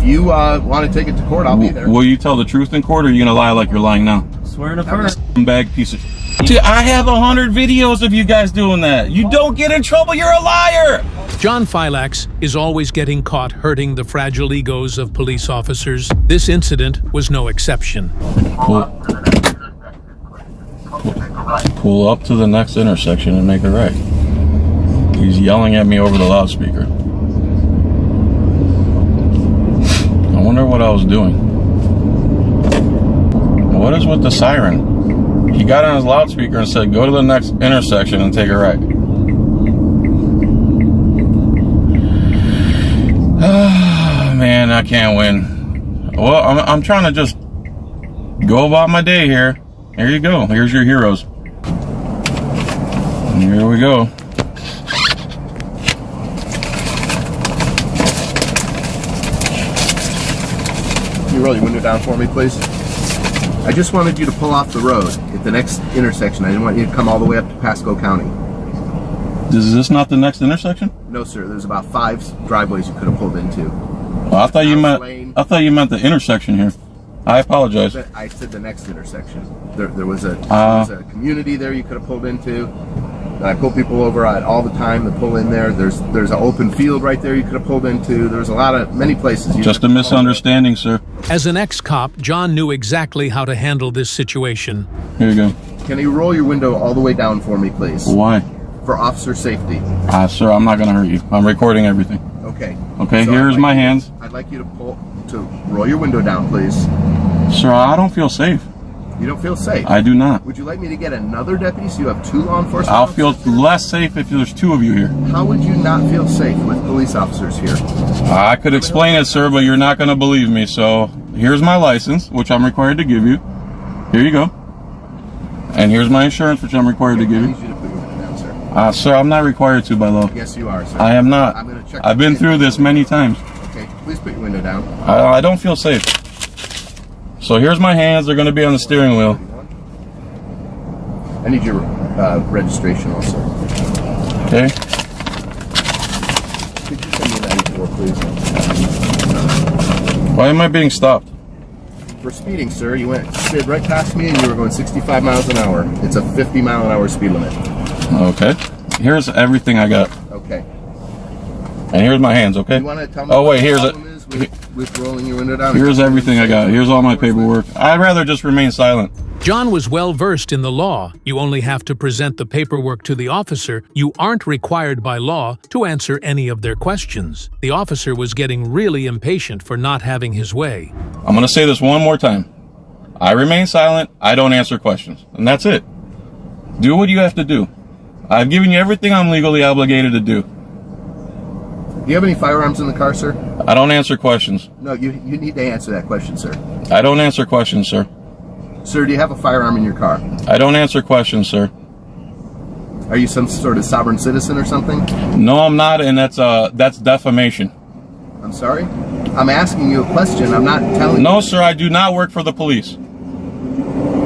if you want to take it to court, I'll be there. Will you tell the truth in court, or are you gonna lie like you're lying now? Swear to first. Bag piece of. Dude, I have 100 videos of you guys doing that. You don't get in trouble. You're a liar. John Phylax is always getting caught hurting the fragile egos of police officers. This incident was no exception. Pull up to the next intersection and make a right. He's yelling at me over the loudspeaker. I wonder what I was doing. What is with the siren? He got on his loudspeaker and said, go to the next intersection and take a right. Man, I can't win. Well, I'm trying to just go about my day here. Here you go. Here's your heroes. And here we go. Can you roll your window down for me, please? I just wanted you to pull off the road at the next intersection. I didn't want you to come all the way up to Pasco County. Is this not the next intersection? No, sir. There's about 5 driveways you could have pulled into. Well, I thought you meant the intersection here. I apologize. I said the next intersection. There was a community there you could have pulled into. And I pull people over all the time to pull in there. There's an open field right there you could have pulled into. There's many places. Just a misunderstanding, sir. As an ex-cop, John knew exactly how to handle this situation. Here you go. Can you roll your window all the way down for me, please? Why? For officer safety. Sir, I'm not going to hurt you. I'm recording everything. Okay. Okay, so here's my hands. I'd like you to roll your window down, please. Sir, I don't feel safe. You don't feel safe? I do not. Would you like me to get another deputy so you have 2 law enforcement I'll officers? feel less safe if there's 2 of you here. How would you not feel safe with police officers here? I could explain it, sir, but you're not going to believe me. So here's my license, which I'm required to give you. Here you go. And here's my insurance, which I'm required to give you. I need you to put your window down, sir. Sir, I'm not required to by law. Yes, you are, sir. I am not. I'm gonna check. I've been through this many times. Okay, please put your window down. I don't feel safe. So here's my hands. They're going to be on the steering wheel. I need your registration also. Okay. Could you send me an 94, please? Why am I being stopped? For speeding, sir. You slid right past me and you were going 65 miles an hour. It's a 50 mile an hour speed limit. Okay. Here's everything I got. Okay. And here's my hands, okay? You want to tell me wait, here's it. With rolling your window down? Here's everything I got. Here's all my paperwork. I'd rather just remain silent. John was well versed in the law. You only have to present the paperwork to the officer. You aren't required by law to answer any of their questions. The officer was getting really impatient for not having his way. I'm going to say this one more time. I remain silent. I don't answer questions. And that's it. Do what you have to do. I've given you everything I'm legally obligated to do. Do you have any firearms in the car, sir? I don't answer questions. No, you need to answer that question, sir. I don't answer questions, sir. Sir, do you have a firearm in your car? I don't answer questions, sir. Are you some sort of sovereign citizen or something? No, I'm not, and that's defamation. I'm sorry? I'm asking you a question. I'm not telling you. No, sir, I do not work for the police.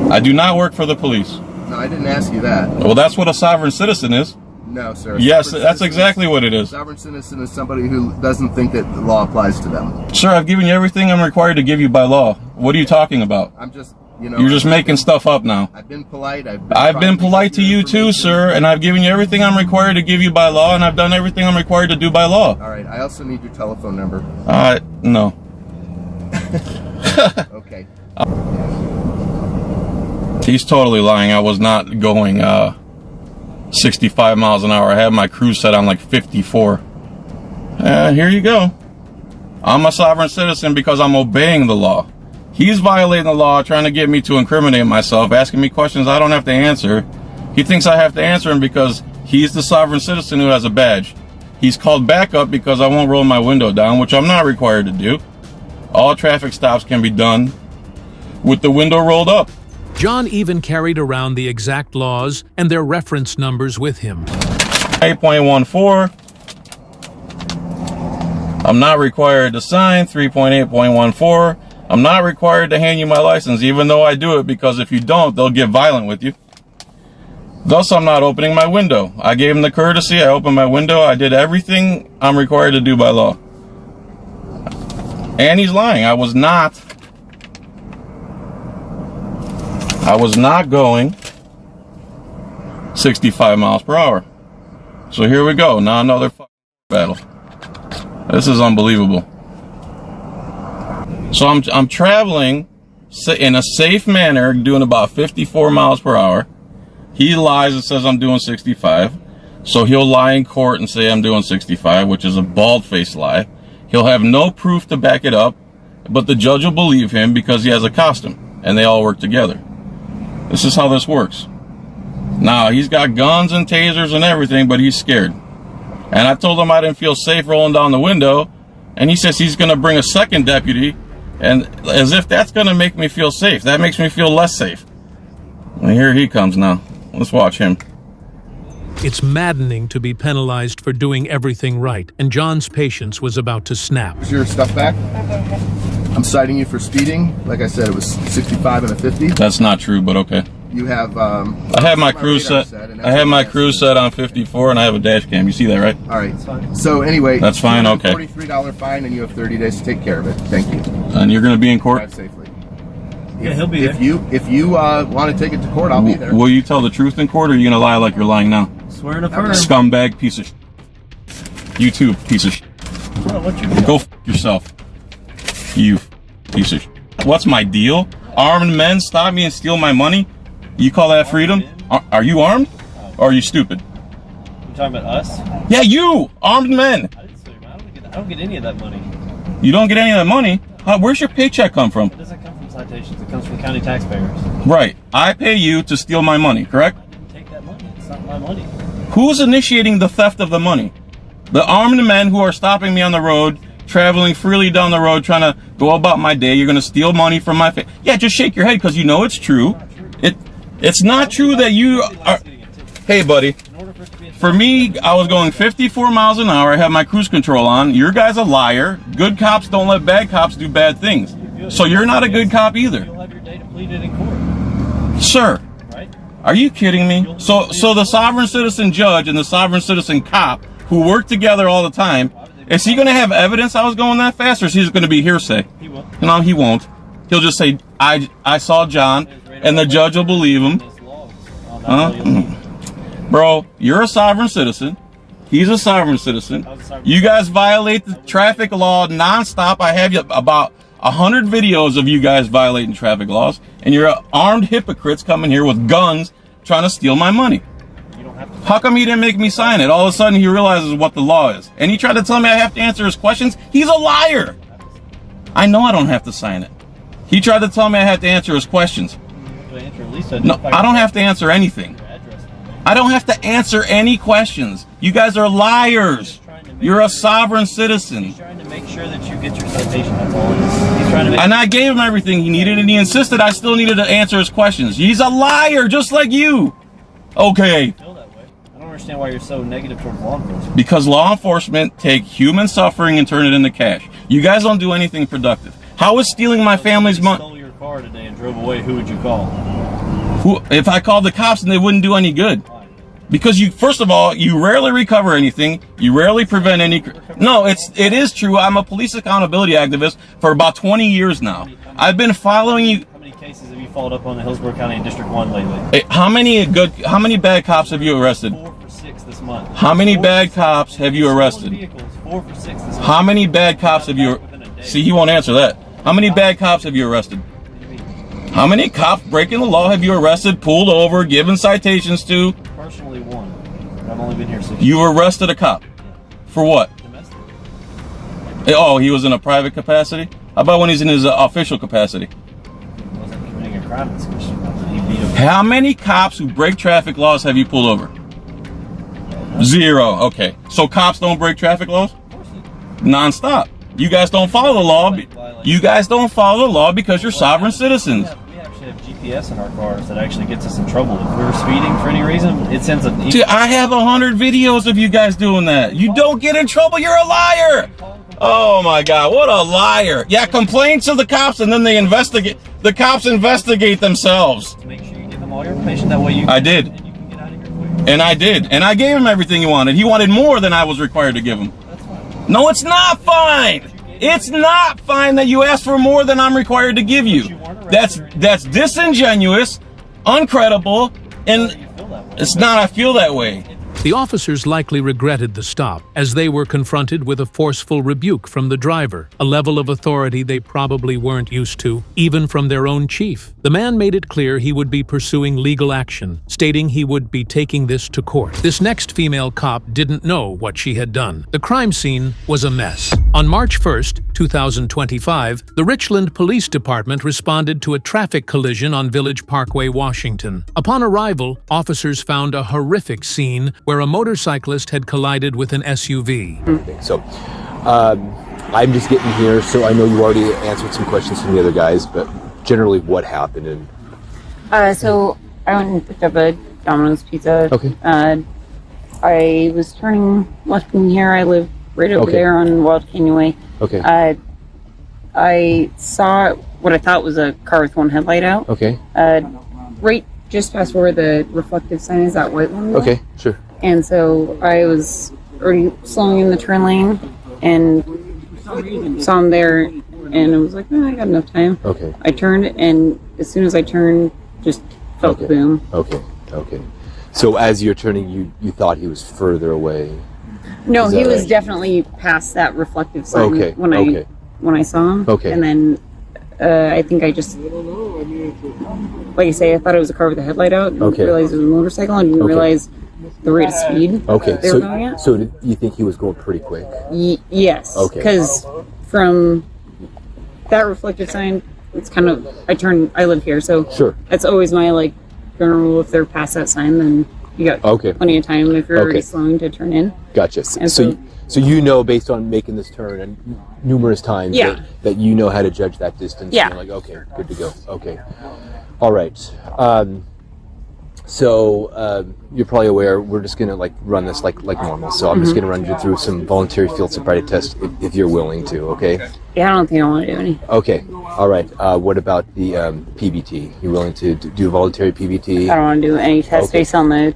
I do not work for the police. No, I didn't ask you that. Well, that's what a sovereign citizen is. No, sir. Yes, that's exactly what it is. A sovereign citizen is somebody who doesn't think that the law applies to them. Sir, I've given you everything I'm required to give you by law. What are you talking about? I'm just, You're just making stuff up now. I've been polite. I've been polite to you too, sir, and I've given you everything I'm required to give you by law, and I've done everything I'm required to do by law. All right. I also need your telephone number. No. Okay. He's totally lying. I was not going 65 miles an hour. I had my cruise set on like 54. Here you go. I'm a sovereign citizen because I'm obeying the law. He's violating the law, trying to get me to incriminate myself, asking me questions I don't have to answer. He thinks I have to answer him because he's the sovereign citizen who has a badge. He's called backup because I won't roll my window down, which I'm not required to do. All traffic stops can be done with the window rolled up. John even carried around the exact laws and their reference numbers with him. 8.14. I'm not required to sign. 3.8.14. I'm not required to hand you my license, even though I do it, because if you don't, they'll get violent with you. Thus, I'm not opening my window. I gave him the courtesy. I opened my window. I did everything I'm required to do by law. And he's lying. I was not going 65 miles per hour. So here we go. Now another battle. This is unbelievable. So I'm traveling in a safe manner, doing about 54 miles per hour. He lies and says I'm doing 65. So he'll lie in court and say I'm doing 65, which is a bald-faced lie. He'll have no proof to back it up, but the judge will believe him because he has a costume, and they all work together. This is how this works. Now, he's got guns and tasers and everything, but he's scared. And I told him I didn't feel safe rolling down the window, and he says he's going to bring a second deputy, and as if that's going to make me feel safe. That makes me feel less safe. And here he comes now. Let's watch him. It's maddening to be penalized for doing everything right, and John's patience was about to snap. Is your stuff back? I'm citing you for speeding. Like I said, it was 65 and a 50. That's not true, but okay. You have. I have my cruise set. I have my cruise set on 54, and I have a dash cam. You see that, right? All right. So anyway, that's fine. Okay. $43 fine, and you have 30 days to take care of it. Thank you. And you're going to be in court. Drive safely. Yeah, he'll be there. If you want to take it to court, I'll be there. Will you tell the truth in court, or are you going to lie like you're lying now? Swear to firm. Scumbag piece of shit. You too, piece of shit. Oh, what you Go f yourself. You piece of shit. What's my deal? Armed men stop me and steal my money? You call that freedom? Are you armed? Or are you stupid? You talking about us? Yeah, you! Armed men! I didn't say, man. I don't get any of that money. You don't get any of that money? Where's your paycheck come from? It doesn't come from citations. It comes from county taxpayers. Right. I pay you to steal my money, correct? I didn't take that money. It's not my money. Who's initiating the theft of the money? The armed men who are stopping me on the road, traveling freely down the road, trying to go about my day. You're going to steal money from my face. Yeah, just shake your head because you know it's true. It's not true that you are... Hey, buddy. For me, I was going 54 miles an hour. I have my cruise control on. Your guy's a liar. Good cops don't let bad cops do bad things. So you're not a good cop either. You'll have your data pleaded in court. Sir. Right? Are you kidding me? So the sovereign citizen judge and the sovereign citizen cop who work together all the time, is he going to have evidence I was going that fast, or is he just going to be hearsay? He will. No, he won't. He'll just say, I saw John, and the judge will believe him. Bro, you're a sovereign citizen. He's a sovereign citizen. You guys violate the traffic law nonstop. I have about 100 videos of you guys violating traffic laws, and you're armed hypocrites coming here with guns trying to steal my money. How come he didn't make me sign it? All of a sudden he realizes what the law is. And he tried to tell me I have to answer his questions. He's a liar. I know I don't have to sign it. He tried to tell me I had to answer his questions. No, I don't have to answer anything. I don't have to answer any questions. You guys are liars. You're a sovereign citizen. He's trying to make sure that you get your citation. That's all it is. He's trying to make And I gave him everything he needed, and he insisted I still needed to answer his questions. He's a liar, just like you. Okay. feel that way. I don't understand why you're so negative towards law enforcement. Because law enforcement take human suffering and turn it into cash. You guys don't do anything productive. How is stealing my family's money? Stole your car today and drove away. Who would you call? If I called the cops, and they wouldn't do any good. Because you, first of all, you rarely recover anything. You rarely prevent any. No, it is true. I'm a police accountability activist for about 20 years now. I've been following you. How many cases have you followed up on the Hillsborough County and District 1 lately? How many bad cops have you arrested? 4 for 6 this month. How many bad cops have you arrested? Vehicles, 4 for 6 this month. How many bad cops have you? See, he won't answer that. How many bad cops have you arrested? How many cops breaking the law have you arrested, pulled over, given citations to? Personally, 1. I've only been here 6 years. You arrested a cop. For what? Domestic. Oh, he was in a private capacity? How about when he's in his official capacity? He wasn't committing a crime. He beat him. How many cops who break traffic laws have you pulled over? 0. Okay. So cops don't break traffic laws? Of course not. Non-stop. You guys don't follow the law. You guys don't follow the law because you're sovereign citizens. We actually have GPS in our cars that actually gets us in trouble. If we were speeding for any reason, it sends a... Dude, I have 100 videos of you guys doing that. You don't get in trouble. You're a liar. Oh my God, what a liar. Yeah, complain to the cops and then they investigate. The cops investigate themselves. Make sure you give them all your information. That way you I did. And you can get out of here quick. And I did. And I gave him everything he wanted. He wanted more than I was required to give him. That's fine. No, it's not fine. You It's not fine that you ask for more than I'm required to give you. That's disingenuous, uncredible, and it's not I feel that way. The officers likely regretted the stop, as they were confronted with a forceful rebuke from the driver, a level of authority they probably weren't used to, even from their own chief. The man made it clear he would be pursuing legal action, stating he would be taking this to court. This next female cop didn't know what she had done. The crime scene was a mess. On March 1st, 2025, the Richland Police Department responded to a traffic collision on Village Parkway, Washington. Upon arrival, officers found a horrific scene where a motorcyclist had collided with an SUV. So, I'm just getting here, so I know you already answered some questions from the other guys, but generally what happened? And So I went and picked up a Domino's pizza. Okay. I was turning left in here. I live right over Okay. there on Wild Canyon Way. Okay. I saw what I thought was a car with one headlight out. Okay. Right just past where the reflective sign is, that white one. Okay, sure. And so I was already slowing in the turn lane and saw him there, and I was like, I got enough time. Okay. I turned, and as soon as I turned, just felt the boom. Okay. Okay. So as you're turning, you thought he was further away. No, Is he that was right? definitely past that reflective sign Okay, when okay. I saw him. Okay. And then I think I just, like I say, I thought it was a car with a headlight out. Didn't Okay. realize it was a motorcycle. I didn't Okay. realize the rate of speed Okay. they were going at. So did you think he was going pretty quick? Yes. Okay. Because from that reflective sign, it's kind of, I live here, so Sure. that's always my general rule. If they're past that sign, then you got Okay. plenty of time if you're already Okay. slowing to turn in. Gotcha. And So you know, based on making this turn and numerous times, Yeah. that you know how to judge that distance. Yeah. And you're like, okay, good to go. Okay. All right. You're probably aware we're just gonna run this like normal. So I'm just gonna run you through some voluntary field sobriety tests if you're willing to. Okay. Yeah, I don't think I want to do any. Okay. All right. What about the PBT? You willing to do voluntary PBT? I don't want to do any tests Okay. based on the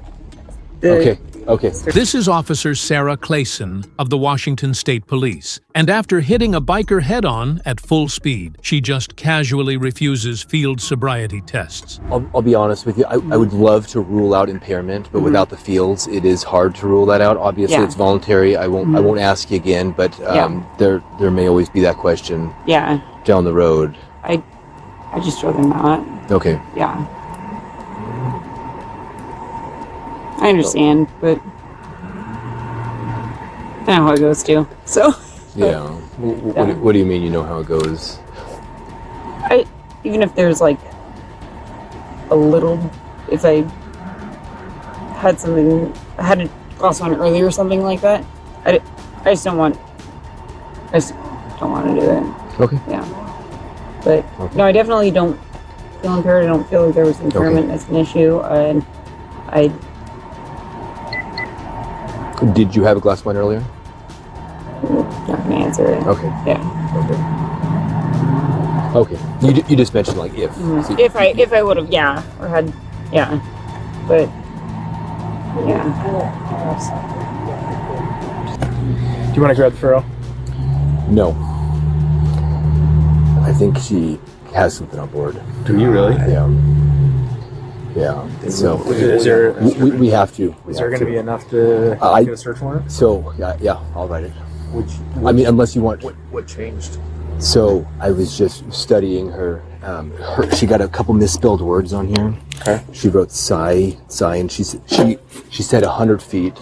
Okay. Okay. This is Officer Sarah Clayson of the Washington State Police, and after hitting a biker head-on at full speed, she just casually refuses field sobriety tests. I'll be honest with you. I would love to rule out impairment, but without the fields, it is hard to rule that out. Obviously, Yeah. it's voluntary. I won't ask you again, but there may always be that question Yeah, down the road. I just rather not. Okay. Yeah. I understand, but I know how it goes too. So Yeah. What do you mean? You know how it goes? even if there's a little, if I had a glass of wine earlier or something like that, I just don't want to do it. Okay. Yeah. But no, I definitely don't feel impaired. I don't feel like there was impairment that's an issue. And Did you have a glass of wine earlier? not gonna answer it. Okay. Yeah. Okay. You just mentioned if. So- If I would have, yeah, or had, yeah, but yeah. Do you want to grab the furrow? No. I think she has something on board. Do you really? Yeah. Yeah. So Is there we have to. is there going to be enough to get a search warrant? So yeah, I'll write it. I mean, unless you want. what changed? So I was just studying her. She got a couple misspelled words on here. Okay. She wrote sigh, and she said 100 feet.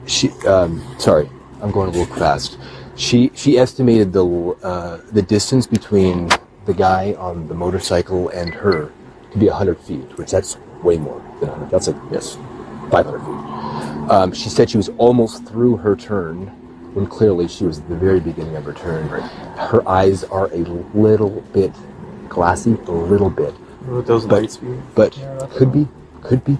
Sorry, I'm going a little fast. She estimated the distance between the guy on the motorcycle and her to be 100 feet, which that's way more than 100. That's 500 feet. She said she was almost through her turn when clearly she was at the very beginning of her turn. Her eyes are a little bit glassy, a little bit. With those light speed? But could be,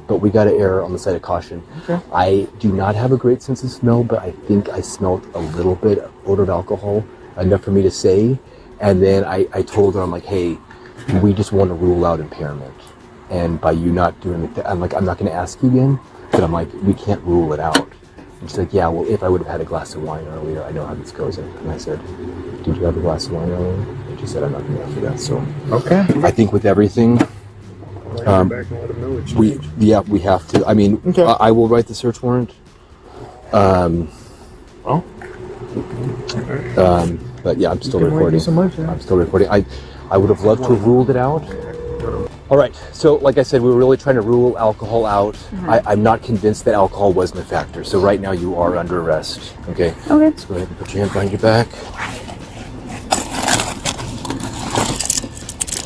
but we got to err on the side of caution. Okay. I do not have a great sense of smell, but I think I smelled a little bit of odor of alcohol, enough for me to say. And then I told her, I'm like, hey, we just want to rule out impairment. And by you not doing it, I'm not going to ask you again, but I'm like, we can't rule it out. And she's like, yeah, well, if I would have had a glass of wine earlier, I know how this goes. And I said, did you have a glass of wine earlier? And she said, I'm not going to offer that. So Okay. I think with everything, we have to. I mean, Okay. I will write the search warrant. But yeah, I'm still recording. I'm still recording. I would have loved to have ruled it out. All right. So, like I said, we were really trying to rule alcohol out. I'm not convinced that alcohol wasn't a factor. So right now you are under arrest. Okay. Okay. Let's go ahead and put your hand behind your back.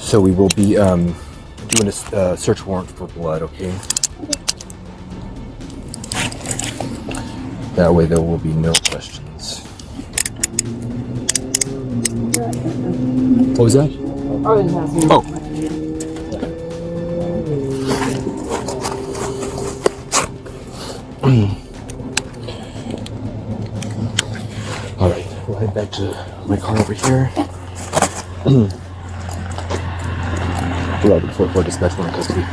So we will be doing a search warrant for blood. Okay. That way there will be no questions. What was that? I was just asking. Oh. All right, we'll head back to my car over here. for dispatch warrant custody.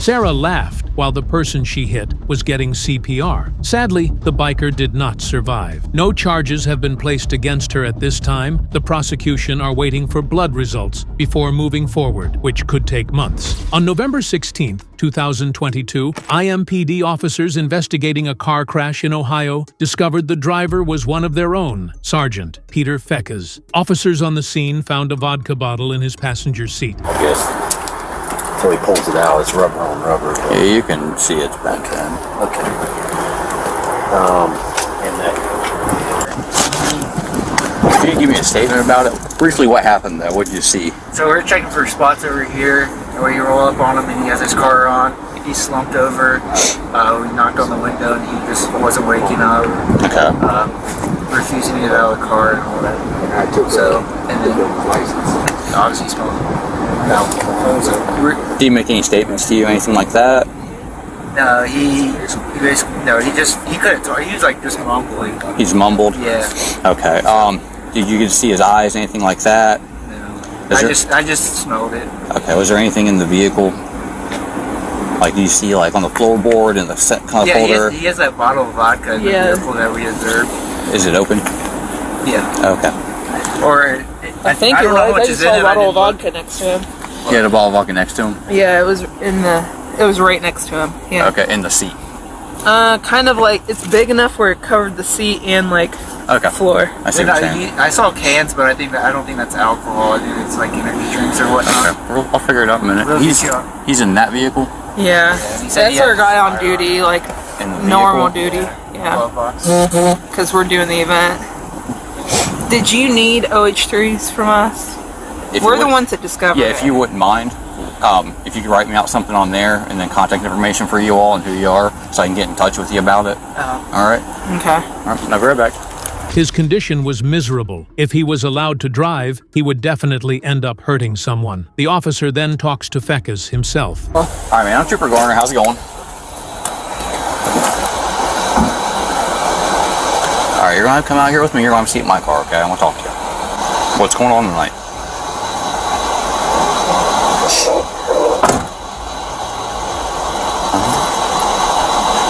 Sarah laughed while the person she hit was getting CPR. Sadly, the biker did not survive. No charges have been placed against her at this time. The prosecution are waiting for blood results before moving forward, which could take months. On November 16, 2022, IMPD officers investigating a car crash in Ohio discovered the driver was one of their own, Sergeant Peter Fekas. Officers on the scene found a vodka bottle in his passenger seat. I guess until he pulls it out, it's rubber on rubber. Yeah, you can see it's bent in. Okay. And that. Can you give me a statement about it? Briefly, what happened there? What did you see? So we're checking for spots over here, where you roll up on him and he has his car on. He slumped over. We knocked on the window and he just wasn't waking up. Okay. Refusing to get out of the car and all that. So, and then obviously smoking alcohol. So Did he make any statements to you, anything like that? no, he basically he couldn't talk. He was like just mumbling. He's mumbled? Yeah. Okay. Did you get to see his eyes, anything like that? No. I just smelled it. Okay. Was there anything in the vehicle? Like, do you see, like, on the floorboard and the set kind of folder? He has that bottle of vodka in the vehicle that we observed. Is it open? Yeah. Okay. Or I think you're right. I just saw a bottle of vodka next to him. You had a bottle of vodka next to him? Yeah, it was right next to him. Yeah. Okay, in the seat. Kind of like it's big enough where it covered the seat and like Okay. floor. I see what you're saying. I saw cans, but I don't think that's alcohol. I think it's like energy drinks or whatnot. Okay. I'll figure it out in a minute. He's in that vehicle? Yeah. He said That's our guy on duty, like In the normal vehicle? duty. Yeah. Glove box. Because we're doing the event. Did you need OH3s from us? If you We're the would- ones that discovered Yeah, it. if you wouldn't mind, if you could write me out something on there and then contact information for you all and who you are so I can get in touch with you about it. All right? Okay. All right, I'll be right back. His condition was miserable. If he was allowed to drive, he would definitely end up hurting someone. The officer then talks to Fekas himself. All right, man. I'm Trooper Garner. How's it going? All right, you're going to come out here with me. You're going to have a seat in my car, okay? I want to talk to you. What's going on tonight?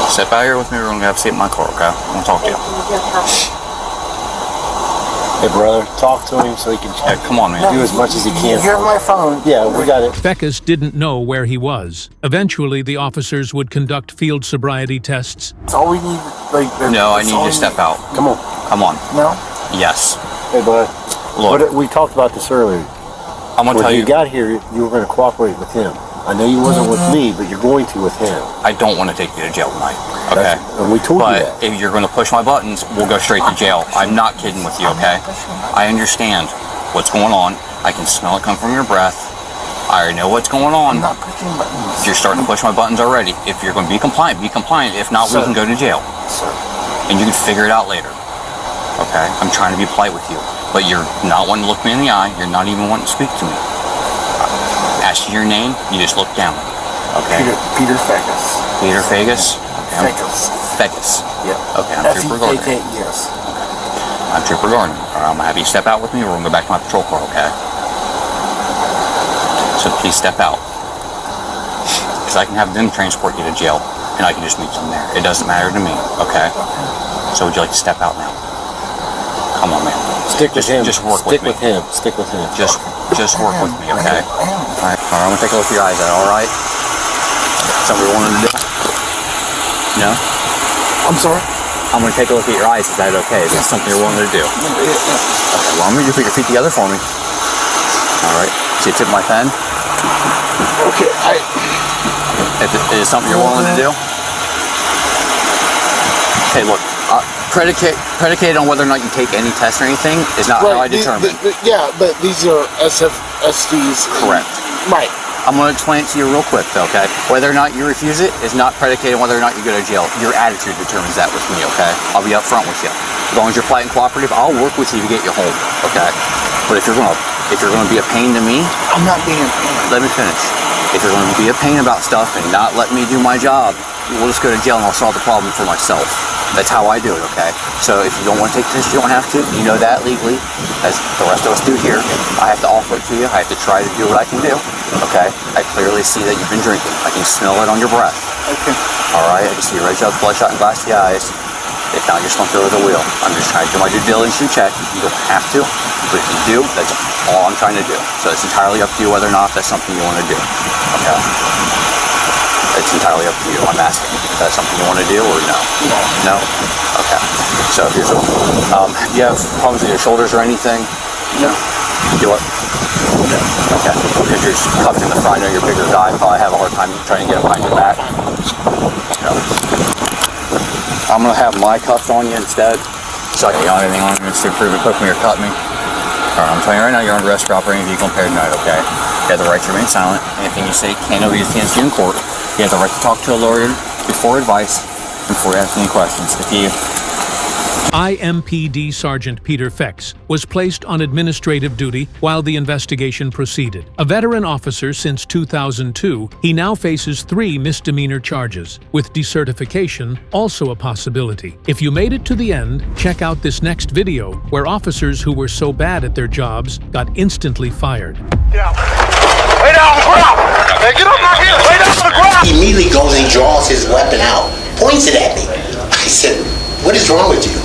Step out here with me. We're going to have a seat in my car, okay? I want to talk to you. Hey, brother, talk to him so he can Yeah, come on, man. do as much as he can. You have my phone. Yeah, we got it. Fekas didn't know where he was. Eventually, the officers would conduct field sobriety tests. That's all we need. No, I need you to step out. Come on. Come on. No. Yes. Hey, bud. Look, We talked about this earlier. I'm going to When tell you you, got here, you were going to cooperate with him. I know you wasn't with me, but you're going to with him. I don't want to take you to jail tonight, okay? And we told you But that. if you're going to push my buttons, we'll go straight to jail. I'm not kidding with you, okay? I understand what's going on. I can smell it come from your breath. I already know what's going on. I'm not pushing buttons. You're starting to push my buttons already. If you're going to be compliant, be compliant. If not, we can go to jail. And you can figure it out later, okay? I'm trying to be polite with you. But you're not wanting to look me in the eye. You're not even wanting to speak to me. Ask you your name, you just look down. Okay? Peter Fekas. Peter Fegas? Okay, Fekas. Yep. Okay, I'm Trooper Gardner. Yes. I'm Trooper Gardner. I'm gonna have you step out with me, or we're gonna go back to my patrol car, okay? So please step out. Because I can have them transport you to jail, and I can just meet them there. It doesn't matter to me, okay? So would you like to step out now? Come on, man. Stick with him. Just work Stick with me. with him. Stick with him. Just work with me, okay? Alright, I'm gonna take a look at your eyes. Is that alright? Something you're wanting to do? No? I'm sorry. I'm gonna take a look at your eyes. Is that okay? Is that something you're wanting to do? Okay, well, I'm gonna put your feet together for me. Alright. See the tip of my pen? Okay, If it is something you're willing to do? Hey, look, predicated on whether or not you take any tests or anything is not how I determine. Yeah, but these are SFSDs. Correct. Right. I'm going to explain it to you real quick, though, okay? Whether or not you refuse it is not predicated on whether or not you go to jail. Your attitude determines that with me, okay? I'll be upfront with you. As long as you're polite and cooperative, I'll work with you to get you home, okay? But if you're gonna be a pain to me, I'm not being a pain. let me finish. If you're gonna be a pain about stuff and not let me do my job, we'll just go to jail and I'll solve the problem for myself. That's how I do it, okay? So if you don't want to take this, you don't have to. You know that legally, as the rest of us do here. I have to offer it to you. I have to try to do what I can do, okay? I clearly see that you've been drinking. I can smell it on your breath. Okay. All right, I can see your red shot, bloodshot, and glassy eyes. If not, you're slumped over the wheel. I'm just trying to do my due diligence and check. You don't have to, but if you do, that's all I'm trying to do. So it's entirely up to you whether or not that's something you want to do, okay? It's entirely up to you. I'm asking. Is that something you want to do or no? No? Okay. So here's what. Do you have problems with your shoulders or anything? No. Do what? No. Okay. Because you're just cuffed in the front. I know you're a bigger guy. Probably have a hard time trying to get them behind your back. No. I'm going to have my cuffs on you instead. So I can yell anything on you to prove it, poke me or cut me. Alright, I'm telling you right now, you're under arrest for operating a vehicle impaired tonight, okay? You have the right to remain silent. Anything you say can't be used against you in court. You have the right to talk to a lawyer before advice and before you ask any questions. If you IMPD Sergeant Peter Fex was placed on administrative duty while the investigation proceeded. A veteran officer since 2002, he now faces 3 misdemeanor charges, with decertification also a possibility. If you made it to the end, check out this next video where officers who were so bad at their jobs got instantly fired. Lay down on the ground! Hey, get up my here! Lay down on the ground! He immediately goes and draws his weapon out, points it at me. I said, what is wrong with you?